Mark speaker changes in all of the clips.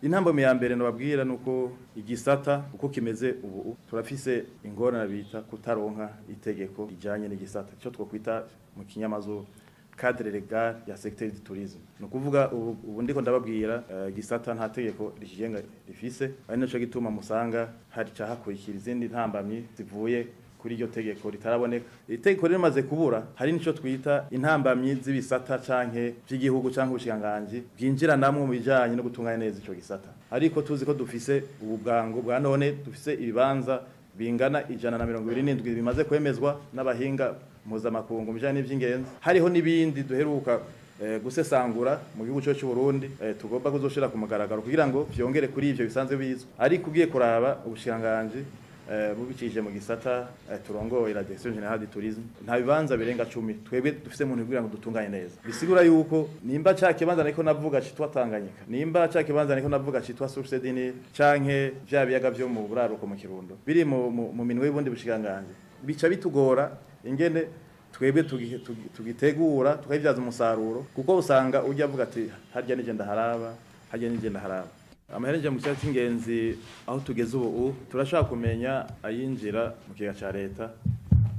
Speaker 1: Intambwe ya mbere nobabwira nuko igisata uko kimeze ubu turafise ingorane bita kutaronka itegeko rijanye n'igisata cyo twokwita mu kinyamazo cadre legal ya secteur du tourisme. No kuvuga ubu ndiko ndababwira gisata nta tegeko rikigenga rifise ari naco gituma musanga hari cahakurikira izindi ntambamye zivuye kuri iryo tegeko ritaraboneka. Itegeko rimaze kubura hari nico twita intambamye z'ibisata canke by'igihugu canke ubushikiranganji bwinjira namwe mu bijanye no gutunganya neza ico gisata. Ariko tuzi ko dufise ububwango bwa none dufise ibibanza bingana 127 bimaze kwemezwa n'abahinga mpuzamakungu bijanye n'ivy'ingenzi. Hariho nibindi duheruka gusesangura mu gihugu cyo cy'u Burundi tugomba kuzoshira ku mugaragaro kugira ngo vyongere kuri ivyo bisanzwe bizwe. Ariko ugiye kuraba ubushikiranganji bubikije mu gisata turongoye la direction générale du tourisme nta bibanza birenga 10 twebwe dufise mu kugira ngo dutunganye neza. Bisigura yuko nimba ca kibanza niko navuga citwa Tanganyika, nimba ca kibanza niko navuga citwa Source du Nil canke vya biyaga vyo mu buraruko mu Kirundo biri mu minwe y'ubundi bushikiranganji, bica bitugora ingene twebwe tugitegura tukabivyaza umusaruro kuko usanga ujya avuga ati harya nije ndaharaba harya nije ndaharaba. Amahereje mu cyatsi ingenzi aho tugeze ubu turashaka kumenya ayinjira mu kiga ca leta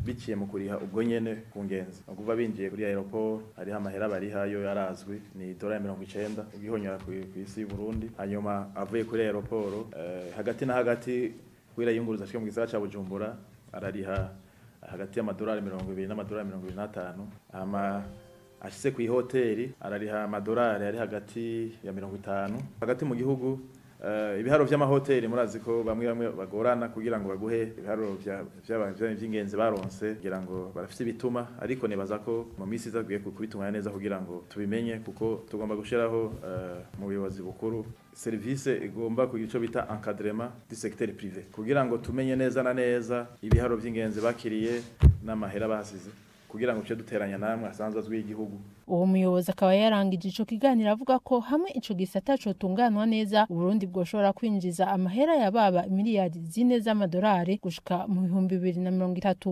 Speaker 1: biciye mu kuriha ubwo nyene ku ngenzi. Kuva binjiye kuri aeroport ari amahera bari hayo yarazwi ni $90 ugihonyora ku isi y'u Burundi. Hanyuma avuye kuri aeroport hagati na hagati kwira yunguruza ashike mu gisagara ca Bujumbura arariha hagati y'amadolari 20 n'amadolari 25. Ama ashise ku hoteli arariha amadolari ari hagati ya 50. Hagati mu gihugu ibiharo vy'amahoteli murazi ko bamwe bagorana kugira ngo baguhe ibiharo vy'ingenzi baronse kugira ngo barafite bituma, ariko nibaza ko mu misi izagiye kubitunganya neza kugira ngo tubimenye kuko tugomba gushiraho mu buyobozi bukuru service igomba kugira ico bita encadrement du secteur privé kugira ngo tumenye neza na neza ibiharo vy'ingenzi bakiriye n'amahera basize kugira ngo cyo duteranya namwe asanzwe azwi igihugu.
Speaker 2: Uwo muyobozi akaba yarangije ico kiganiro avuga ko hamwe ico gisata cyo tunganwa neza Burundi bwoshobora kwinjiza amahera ya baba miliyari 4 z'amadolari gushika mu 2030.